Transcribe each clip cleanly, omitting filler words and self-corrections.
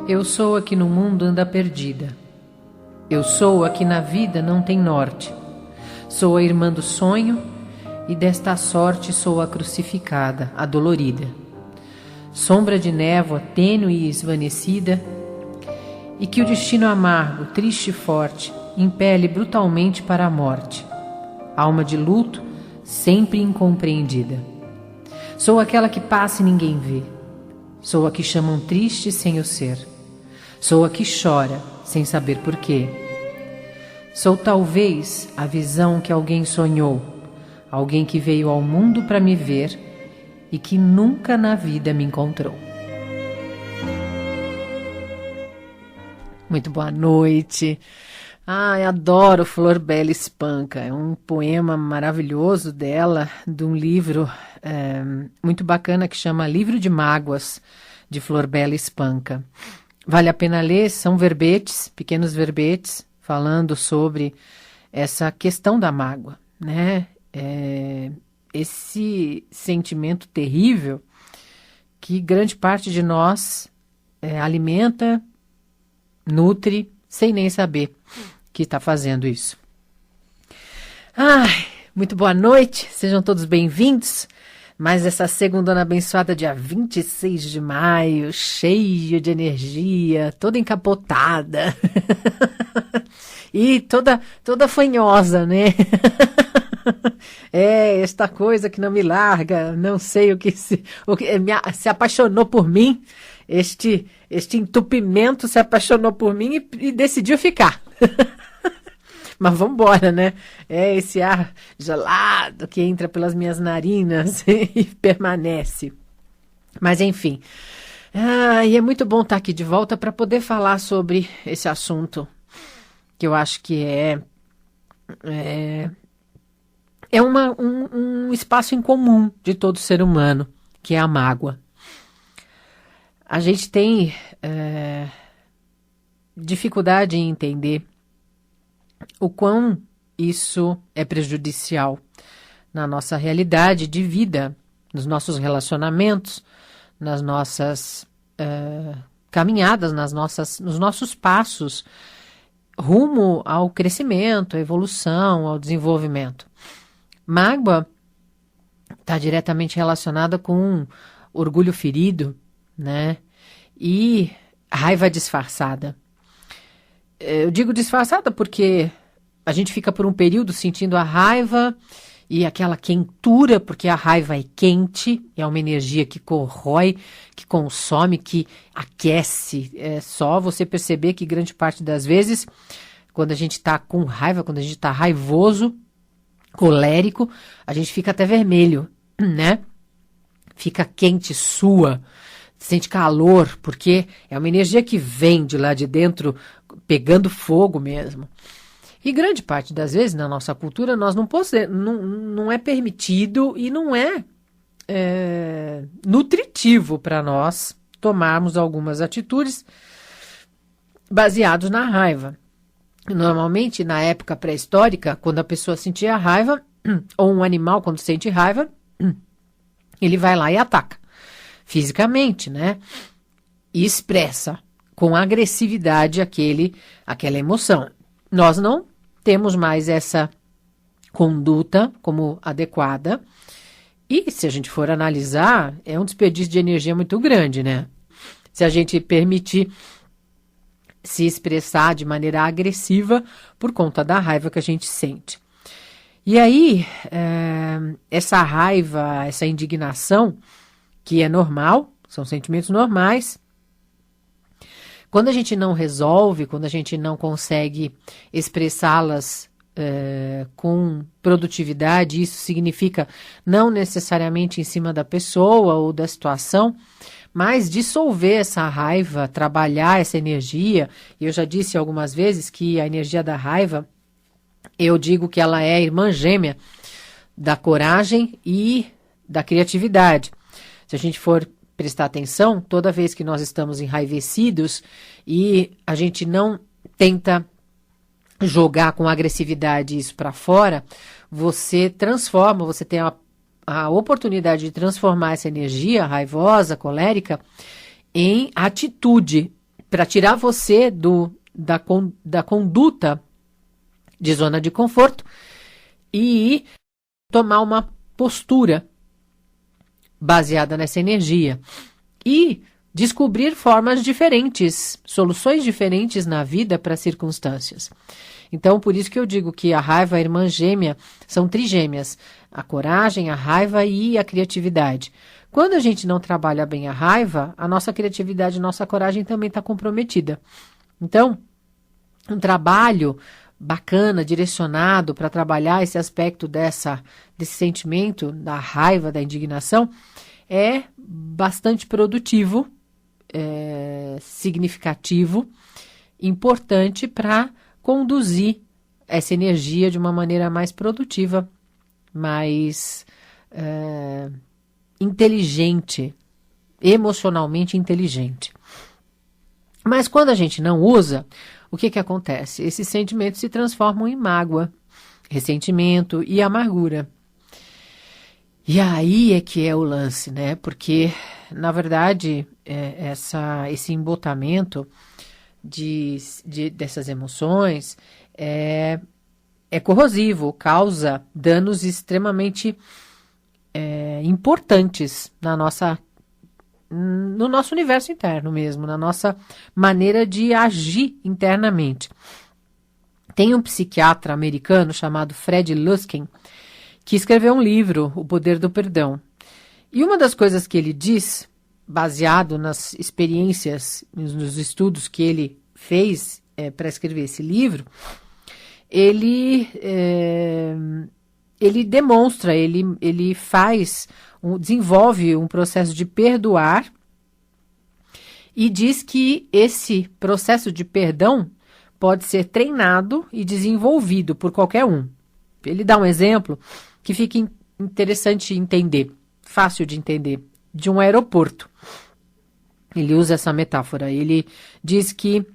Eu sou a que no mundo anda perdida. Eu sou a que na vida não tem norte. Sou a irmã do sonho e desta sorte sou a crucificada, a dolorida. Sombra de névoa tênue e esvanecida, e que o destino amargo, triste e forte, impele brutalmente para a morte. Alma de luto, sempre incompreendida. Sou aquela que passa e ninguém vê. Sou a que chamam triste sem o ser. Sou a que chora sem saber porquê. Sou talvez a visão que alguém sonhou, alguém que veio ao mundo para me ver e que nunca na vida me encontrou. Muito boa noite. Ai, adoro Flor Bela Espanca. É um poema maravilhoso dela, de um livro muito bacana que chama Livro de Mágoas, de Flor Bela Espanca. Vale a pena ler, são verbetes, pequenos verbetes, falando sobre essa questão da mágoa, né? Esse sentimento terrível que grande parte de nós alimenta, nutre, sem nem saber que está fazendo isso. Ai, muito boa noite, sejam todos bem-vindos. Mais essa segundona abençoada, dia 26 de maio, cheio de energia, toda encapotada e toda fanhosa, né? Esta coisa que não me larga, não sei o que se apaixonou por mim, este entupimento se apaixonou por mim e decidiu ficar. Mas vamos embora, né? Esse ar gelado que entra pelas minhas narinas e permanece. Mas enfim, e é muito bom estar aqui de volta para poder falar sobre esse assunto, que eu acho que é um espaço em comum de todo ser humano, que é a mágoa. A gente tem dificuldade em entender o quão isso é prejudicial na nossa realidade de vida, nos nossos relacionamentos, nas nossas caminhadas, nos nossos passos rumo ao crescimento, à evolução, ao desenvolvimento. Mágoa está diretamente relacionada com orgulho ferido, né? E raiva disfarçada. Eu digo disfarçada porque a gente fica por um período sentindo a raiva e aquela quentura, porque a raiva é quente, é uma energia que corrói, que consome, que aquece. É só você perceber que grande parte das vezes, quando a gente está com raiva, quando a gente está raivoso, colérico, a gente fica até vermelho, né? Fica quente, sua, sente calor, porque é uma energia que vem de lá de dentro, pegando fogo mesmo. E grande parte das vezes na nossa cultura nós não é permitido e não é nutritivo para nós tomarmos algumas atitudes baseadas na raiva. Normalmente, na época pré-histórica, quando a pessoa sentia raiva, ou um animal quando sente raiva, ele vai lá e ataca fisicamente, né? E expressa com agressividade aquela emoção. Nós não temos mais essa conduta como adequada. E se a gente for analisar, é um desperdício de energia muito grande, né? Se a gente permitir se expressar de maneira agressiva por conta da raiva que a gente sente. E aí, essa raiva, essa indignação, que é normal, são sentimentos normais, quando a gente não resolve, quando a gente não consegue expressá-las com produtividade, isso significa não necessariamente em cima da pessoa ou da situação, mas dissolver essa raiva, trabalhar essa energia. Eu já disse algumas vezes que a energia da raiva, eu digo que ela é a irmã gêmea da coragem e da criatividade. Se a gente for prestar atenção, toda vez que nós estamos enraivecidos e a gente não tenta jogar com agressividade isso para fora, você transforma, você tem a oportunidade de transformar essa energia raivosa, colérica, em atitude para tirar você da conduta de zona de conforto e tomar uma postura baseada nessa energia e descobrir formas diferentes, soluções diferentes na vida para circunstâncias. Então, por isso que eu digo que a raiva, a irmã gêmea, são trigêmeas. A coragem, a raiva e a criatividade. Quando a gente não trabalha bem a raiva, a nossa criatividade, a nossa coragem também está comprometida. Então, um trabalho bacana, direcionado para trabalhar esse aspecto desse sentimento, da raiva, da indignação, é bastante produtivo, significativo, importante para conduzir essa energia de uma maneira mais produtiva, mais inteligente, emocionalmente inteligente. Mas quando a gente não usa, o que acontece? Esses sentimentos se transformam em mágoa, ressentimento e amargura. E aí é que é o lance, né? Porque, na verdade, esse embotamento dessas emoções é corrosivo, causa danos extremamente importantes no nosso universo interno mesmo, na nossa maneira de agir internamente. Tem um psiquiatra americano chamado Fred Luskin, que escreveu um livro, O Poder do Perdão. E uma das coisas que ele diz, baseado nas experiências, nos estudos que ele fez para escrever esse livro, ele demonstra, ele desenvolve um processo de perdoar e diz que esse processo de perdão pode ser treinado e desenvolvido por qualquer um. Ele dá um exemplo que fica interessante entender, fácil de entender, de um aeroporto. Ele usa essa metáfora. Ele diz que,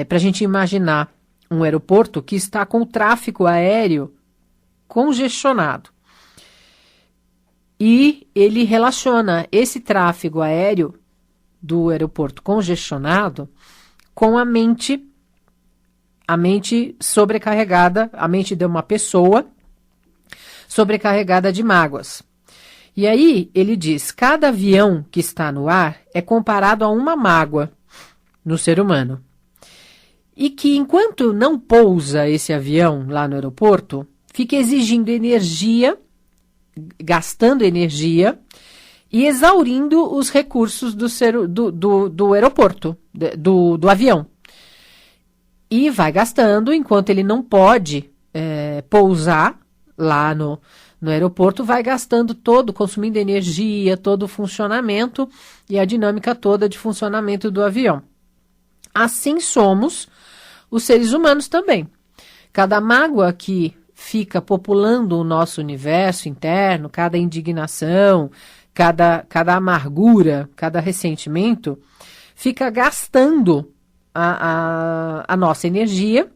para a gente imaginar um aeroporto que está com o tráfego aéreo congestionado. E ele relaciona esse tráfego aéreo do aeroporto congestionado com a mente sobrecarregada, a mente de uma pessoa sobrecarregada de mágoas. E aí ele diz, cada avião que está no ar é comparado a uma mágoa no ser humano. E que enquanto não pousa esse avião lá no aeroporto, fica exigindo energia, gastando energia e exaurindo os recursos do aeroporto, do avião. E vai gastando, enquanto ele não pode pousar lá no aeroporto, vai gastando consumindo energia, todo o funcionamento e a dinâmica toda de funcionamento do avião. Assim somos os seres humanos também. Cada mágoa que fica populando o nosso universo interno, cada indignação, cada amargura, cada ressentimento, fica gastando a nossa energia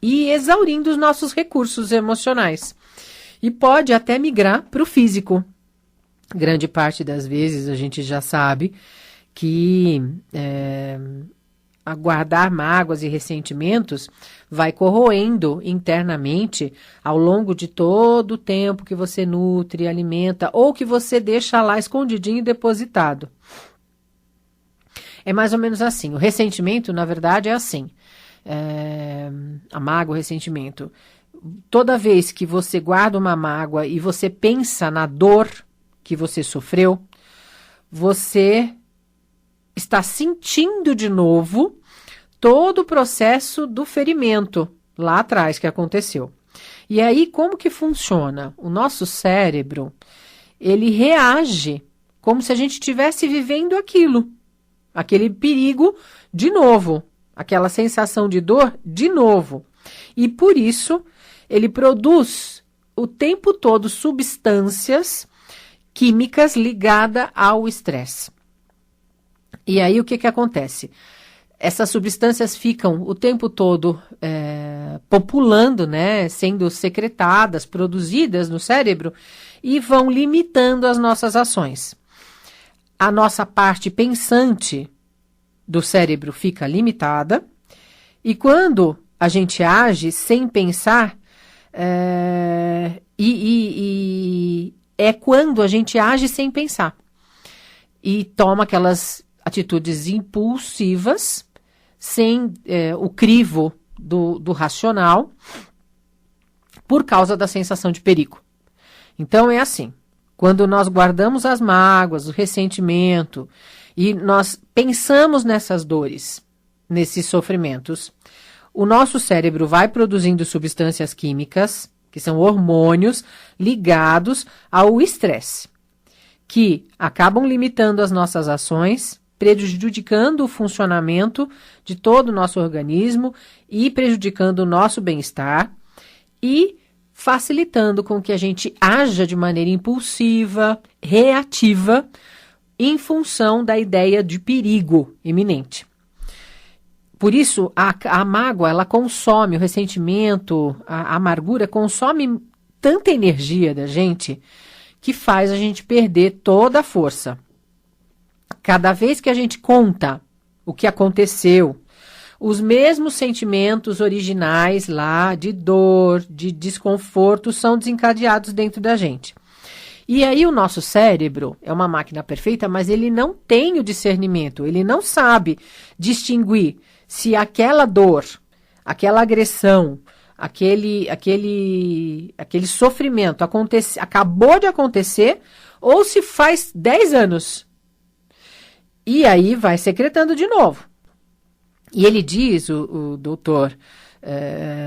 e exaurindo os nossos recursos emocionais. E pode até migrar para o físico. Grande parte das vezes a gente já sabe que guardar mágoas e ressentimentos vai corroendo internamente ao longo de todo o tempo que você nutre, alimenta ou que você deixa lá escondidinho e depositado. É mais ou menos assim. O ressentimento, na verdade, é assim. A mágoa, o ressentimento. Toda vez que você guarda uma mágoa e você pensa na dor que você sofreu, você está sentindo de novo todo o processo do ferimento lá atrás que aconteceu. E aí, como que funciona? O nosso cérebro, ele reage como se a gente estivesse vivendo aquele perigo de novo, aquela sensação de dor de novo. E por isso, ele produz o tempo todo substâncias químicas ligadas ao estresse. E aí, o que acontece? Essas substâncias ficam o tempo todo populando, né, sendo secretadas, produzidas no cérebro e vão limitando as nossas ações. A nossa parte pensante do cérebro fica limitada, e quando a gente age sem pensar, é quando a gente age sem pensar e toma aquelas atitudes impulsivas, sem o crivo do racional, por causa da sensação de perigo. Então é assim, quando nós guardamos as mágoas, o ressentimento, e nós pensamos nessas dores, nesses sofrimentos, o nosso cérebro vai produzindo substâncias químicas, que são hormônios ligados ao estresse, que acabam limitando as nossas ações, prejudicando o funcionamento de todo o nosso organismo e prejudicando o nosso bem-estar e facilitando com que a gente haja de maneira impulsiva, reativa, em função da ideia de perigo iminente. Por isso, a mágoa, ela consome, o ressentimento, a amargura consome tanta energia da gente que faz a gente perder toda a força. Cada vez que a gente conta o que aconteceu, os mesmos sentimentos originais lá de dor, de desconforto, são desencadeados dentro da gente. E aí o nosso cérebro é uma máquina perfeita, mas ele não tem o discernimento, ele não sabe distinguir se aquela dor, aquela agressão, aquele sofrimento acabou de acontecer ou se faz 10 anos. E aí vai secretando de novo. E ele diz, o doutor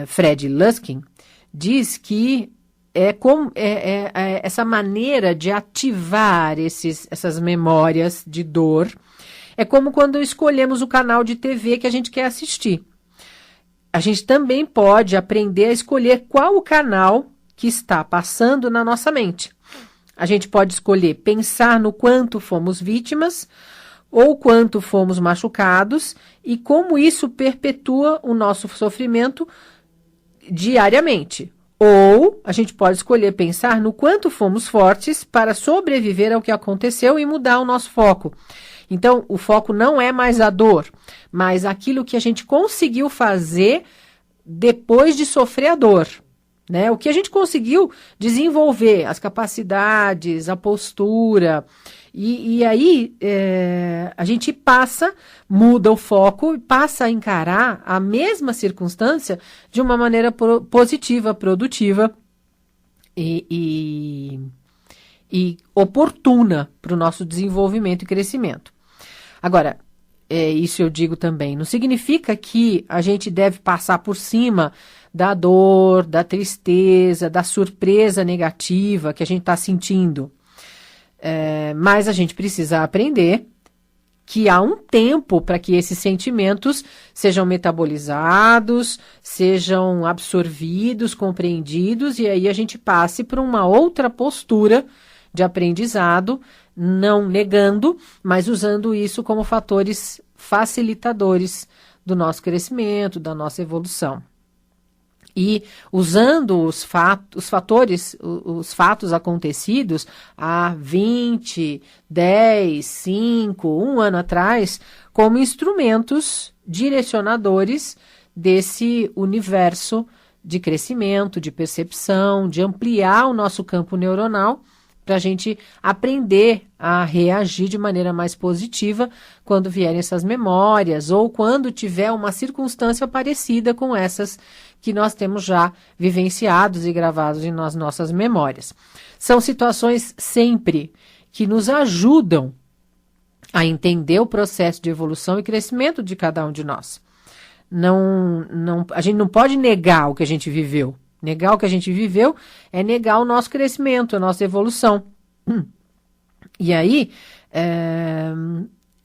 Fred Luskin, diz que essa maneira de ativar essas memórias de dor é como quando escolhemos o canal de TV que a gente quer assistir. A gente também pode aprender a escolher qual o canal que está passando na nossa mente. A gente pode escolher pensar no quanto fomos vítimas ou quanto fomos machucados e como isso perpetua o nosso sofrimento diariamente. Ou a gente pode escolher pensar no quanto fomos fortes para sobreviver ao que aconteceu e mudar o nosso foco. Então, o foco não é mais a dor, mas aquilo que a gente conseguiu fazer depois de sofrer a dor, né? O que a gente conseguiu desenvolver, as capacidades, a postura. E aí a gente muda o foco e passa a encarar a mesma circunstância de uma maneira positiva, produtiva e oportuna para o nosso desenvolvimento e crescimento. Agora, isso eu digo também, não significa que a gente deve passar por cima da dor, da tristeza, da surpresa negativa que a gente está sentindo. Mas a gente precisa aprender que há um tempo para que esses sentimentos sejam metabolizados, sejam absorvidos, compreendidos, e aí a gente passe por uma outra postura de aprendizado, não negando, mas usando isso como fatores facilitadores do nosso crescimento, da nossa evolução. E usando os fatos acontecidos há 20, 10, 5, 1 ano atrás, como instrumentos direcionadores desse universo de crescimento, de percepção, de ampliar o nosso campo neuronal, para a gente aprender a reagir de maneira mais positiva quando vierem essas memórias ou quando tiver uma circunstância parecida com essas que nós temos já vivenciados e gravados nas nossas memórias. São situações sempre que nos ajudam a entender o processo de evolução e crescimento de cada um de nós. A gente não pode negar o que a gente viveu. Negar o que a gente viveu é negar o nosso crescimento, a nossa evolução. E aí,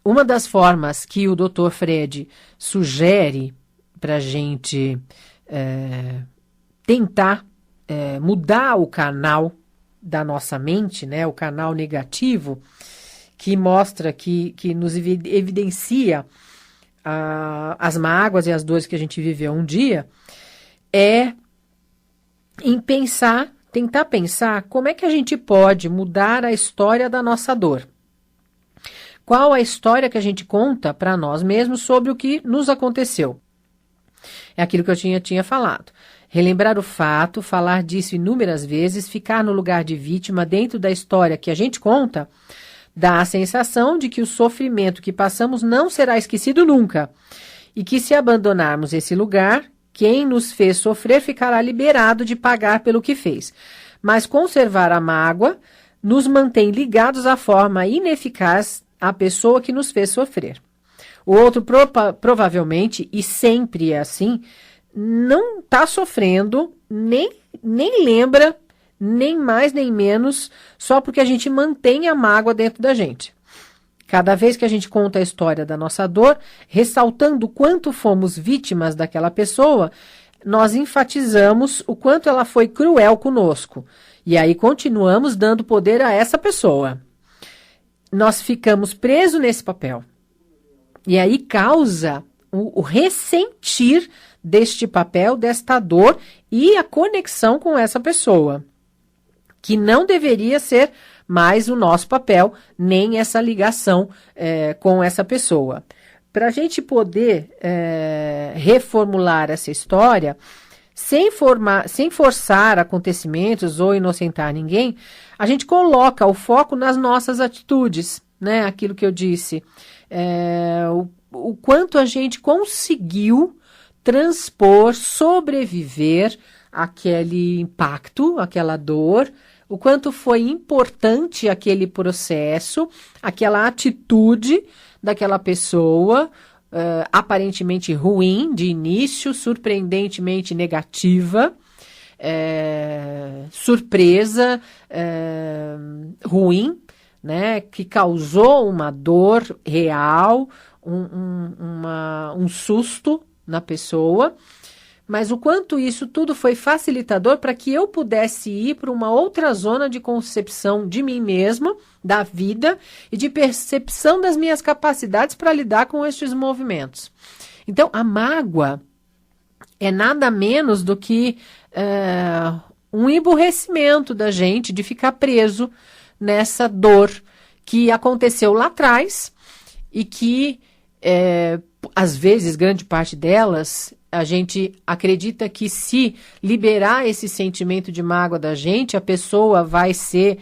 uma das formas que o Dr. Fred sugere para a gente tentar mudar o canal da nossa mente, né, o canal negativo, que mostra, que nos evidencia as mágoas e as dores que a gente viveu um dia, é em tentar pensar como é que a gente pode mudar a história da nossa dor. qual a história que a gente conta para nós mesmos sobre o que nos aconteceu. É aquilo que eu tinha falado. Relembrar o fato, falar disso inúmeras vezes, ficar no lugar de vítima dentro da história que a gente conta, dá a sensação de que o sofrimento que passamos não será esquecido nunca. E que se abandonarmos esse lugar, quem nos fez sofrer ficará liberado de pagar pelo que fez. Mas conservar a mágoa nos mantém ligados à forma ineficaz à pessoa que nos fez sofrer. O outro provavelmente, e sempre é assim, não está sofrendo, nem lembra, nem mais nem menos, só porque a gente mantém a mágoa dentro da gente. Cada vez que a gente conta a história da nossa dor, ressaltando o quanto fomos vítimas daquela pessoa, nós enfatizamos o quanto ela foi cruel conosco. E aí continuamos dando poder a essa pessoa. Nós ficamos presos nesse papel. E aí causa o ressentir deste papel, desta dor e a conexão com essa pessoa, que não deveria ser mais o nosso papel, nem essa ligação com essa pessoa. Para a gente poder reformular essa história, sem forçar acontecimentos ou inocentar ninguém, a gente coloca o foco nas nossas atitudes, né? Aquilo que eu disse, o quanto a gente conseguiu transpor, sobreviver àquele impacto, àquela dor, o quanto foi importante aquele processo, aquela atitude daquela pessoa, aparentemente ruim de início, surpreendentemente negativa, surpresa, ruim, né, que causou uma dor real, um susto na pessoa, mas o quanto isso tudo foi facilitador para que eu pudesse ir para uma outra zona de concepção de mim mesma, da vida e de percepção das minhas capacidades para lidar com estes movimentos. Então, a mágoa é nada menos do que um emburrecimento da gente de ficar preso nessa dor que aconteceu lá atrás e que, às vezes, grande parte delas, a gente acredita que se liberar esse sentimento de mágoa da gente, a pessoa vai ser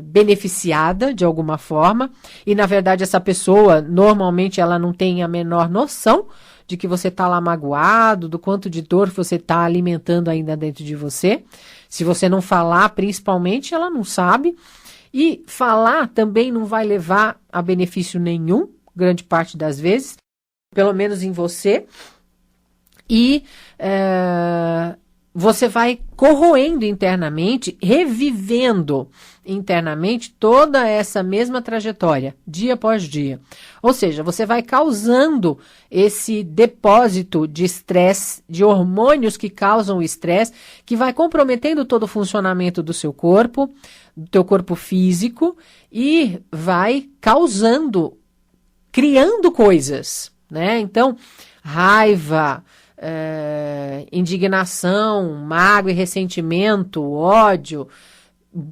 beneficiada de alguma forma, e na verdade essa pessoa, normalmente ela não tem a menor noção de que você está lá magoado, do quanto de dor você está alimentando ainda dentro de você. Se você não falar, principalmente, ela não sabe, e falar também não vai levar a benefício nenhum, grande parte das vezes, pelo menos em você, e você vai corroendo internamente, revivendo internamente toda essa mesma trajetória, dia após dia. Ou seja, você vai causando esse depósito de estresse, de hormônios que causam o estresse, que vai comprometendo todo o funcionamento do seu corpo, do teu corpo físico, e vai causando, criando coisas, né? Então, raiva, indignação, mágoa e ressentimento, ódio,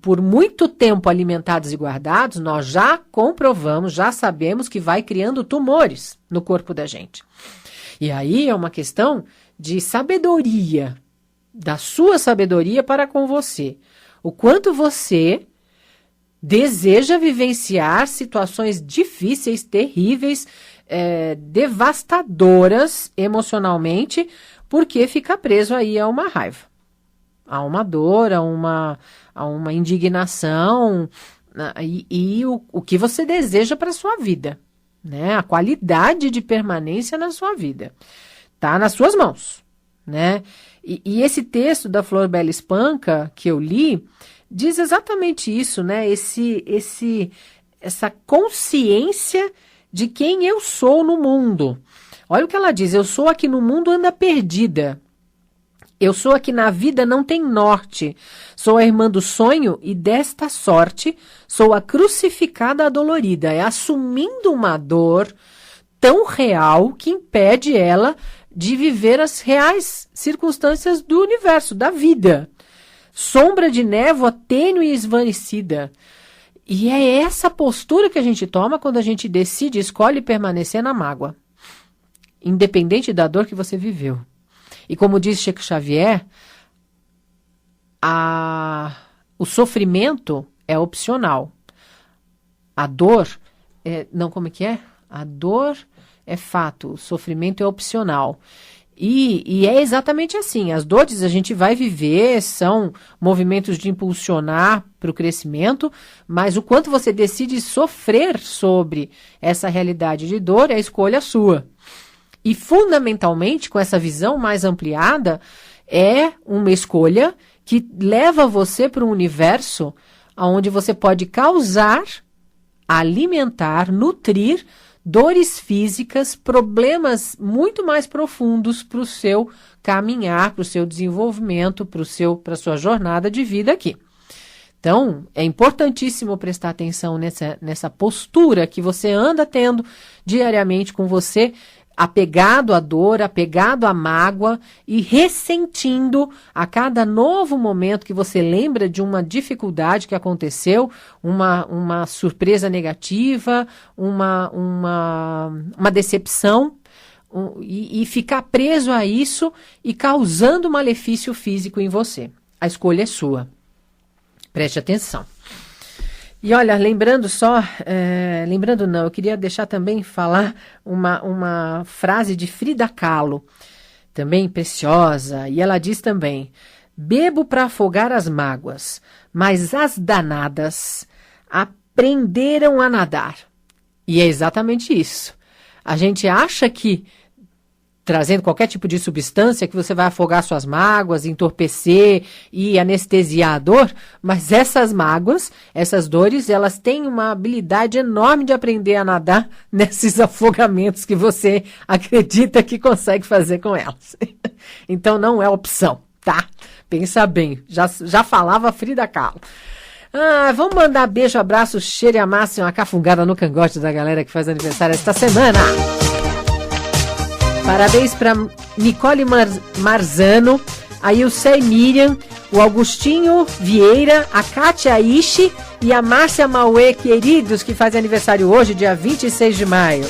por muito tempo alimentados e guardados, nós já comprovamos, já sabemos que vai criando tumores no corpo da gente. E aí é uma questão de sabedoria, da sua sabedoria para com você. O quanto você deseja vivenciar situações difíceis, terríveis, devastadoras emocionalmente, porque fica preso aí a uma raiva, a uma dor, a uma indignação, e o que você deseja para a sua vida, né? A qualidade de permanência na sua vida está nas suas mãos, né? E esse texto da Flor Bela Espanca que eu li diz exatamente isso, né? Essa consciência de quem eu sou no mundo. Olha o que ela diz: eu sou aqui no mundo anda perdida. Eu sou aqui na vida não tem norte. Sou a irmã do sonho e desta sorte sou a crucificada adolorida. É assumindo uma dor tão real que impede ela de viver as reais circunstâncias do universo, da vida. Sombra de névoa tênue e esvanecida. E é essa postura que a gente toma quando a gente decide, escolhe permanecer na mágoa, independente da dor que você viveu. E como diz Chico Xavier, o sofrimento é opcional. A dor, como é que é? A dor é fato, o sofrimento é opcional. E é exatamente assim, as dores a gente vai viver, são movimentos de impulsionar para o crescimento, mas o quanto você decide sofrer sobre essa realidade de dor é a escolha sua. E fundamentalmente, com essa visão mais ampliada, é uma escolha que leva você para um universo onde você pode causar, alimentar, nutrir dores físicas, problemas muito mais profundos para o seu caminhar, para o seu desenvolvimento, para a sua jornada de vida aqui. Então, é importantíssimo prestar atenção nessa postura que você anda tendo diariamente com você, apegado à dor, apegado à mágoa e ressentindo a cada novo momento que você lembra de uma dificuldade que aconteceu, uma surpresa negativa, uma decepção, e ficar preso a isso e causando malefício físico em você. A escolha é sua. Preste atenção. E olha, eu queria deixar também falar uma frase de Frida Kahlo, também preciosa, e ela diz também: bebo para afogar as mágoas, mas as danadas aprenderam a nadar. E é exatamente isso. A gente acha que, trazendo qualquer tipo de substância, que você vai afogar suas mágoas, entorpecer e anestesiar a dor, mas essas mágoas, essas dores, elas têm uma habilidade enorme de aprender a nadar nesses afogamentos que você acredita que consegue fazer com elas. Então não é opção, tá? Pensa bem, já falava Frida Kahlo. Vamos mandar beijo, abraço, cheiro e amassa e uma cafungada no cangote da galera que faz aniversário esta semana. Parabéns para Nicole Marzano, a Ilse Miriam, o Augustinho Vieira, a Kátia Ishi e a Márcia Mauê, queridos, que fazem aniversário hoje, dia 26 de maio.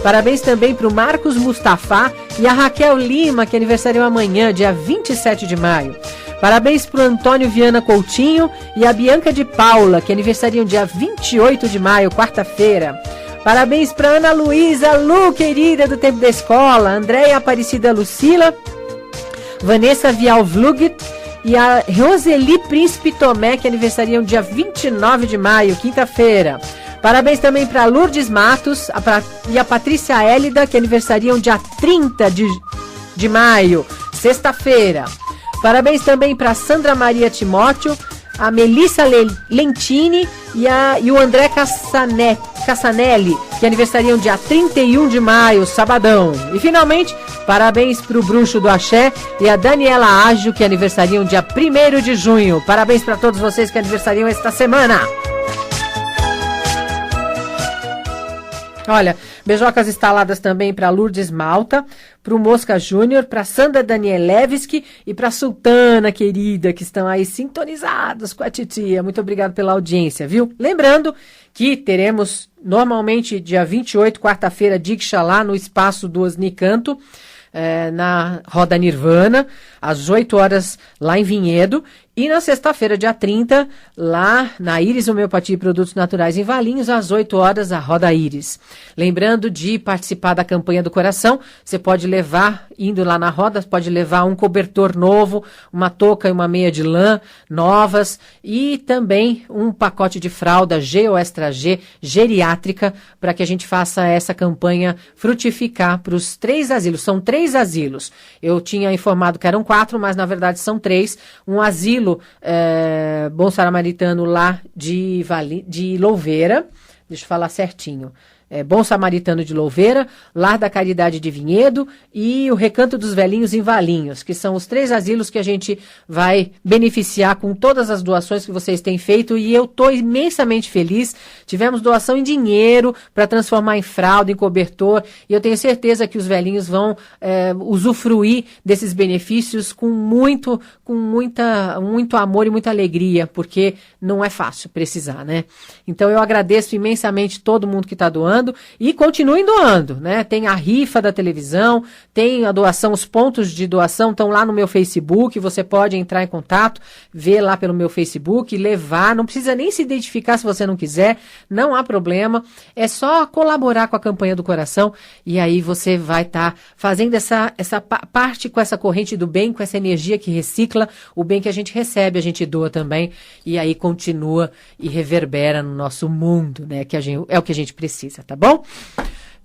Parabéns também para o Marcos Mustafa e a Raquel Lima, que aniversariam amanhã, dia 27 de maio. Parabéns para o Antônio Viana Coutinho e a Bianca de Paula, que aniversariam dia 28 de maio, quarta-feira. Parabéns para Ana Luísa Lu, querida do tempo da escola, Andréia Aparecida Lucila, Vanessa Vial Vlugit e a Roseli Príncipe Tomé, que aniversariam dia 29 de maio, quinta-feira. Parabéns também para Lourdes Matos e a Patrícia Hélida, que aniversariam dia 30 de maio, sexta-feira. Parabéns também para Sandra Maria Timóteo, a Melissa Lentini e o André Cassanelli, que aniversariam dia 31 de maio, sabadão. E finalmente, parabéns para o Bruxo do Axé e a Daniela Ágio, que aniversariam dia 1º de junho. Parabéns para todos vocês que aniversariam esta semana. Olha, beijocas instaladas também para Lourdes Malta, para o Mosca Júnior, para Sandra Danielewski e para a Sultana, querida, que estão aí sintonizados com a titia. Muito obrigado pela audiência, viu? Lembrando que teremos normalmente dia 28, quarta-feira, Diksha lá no espaço do Osnicanto, na Roda Nirvana, às 8 horas lá em Vinhedo. E na sexta-feira, dia 30, lá na Iris Homeopatia e Produtos Naturais em Valinhos, às 8 horas, a Roda Iris. Lembrando de participar da campanha do coração, você pode levar, indo lá na roda, pode levar um cobertor novo, uma touca e uma meia de lã novas e também um pacote de fralda G ou Extra G, geriátrica, para que a gente faça essa campanha frutificar para os 3 asilos. São 3 asilos. Eu tinha informado que eram 4, mas na verdade são 3. Um asilo Bom Samaritano lá de Louveira, deixa eu falar certinho, Bom Samaritano de Louveira, Lar da Caridade de Vinhedo e o Recanto dos Velhinhos em Valinhos, que são os 3 asilos que a gente vai beneficiar com todas as doações que vocês têm feito, e eu estou imensamente feliz. Tivemos doação em dinheiro para transformar em fralda, em cobertor, e eu tenho certeza que os velhinhos vão usufruir desses benefícios com muito amor e muita alegria, porque não é fácil precisar, né? Então eu agradeço imensamente todo mundo que está doando, e continuem doando, né? Tem a rifa da televisão, tem a doação, os pontos de doação estão lá no meu Facebook, você pode entrar em contato, ver lá pelo meu Facebook, levar, não precisa nem se identificar se você não quiser, não há problema, é só colaborar com a campanha do coração, e aí você vai estar fazendo essa parte com essa corrente do bem, com essa energia que recicla, o bem que a gente recebe, a gente doa também, e aí continua e reverbera no nosso mundo, né? Que é o que a gente precisa, tá bom?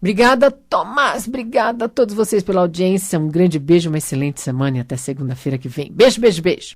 Obrigada, Tomás. Obrigada a todos vocês pela audiência. Um grande beijo, uma excelente semana e até segunda-feira que vem. Beijo, beijo, beijo.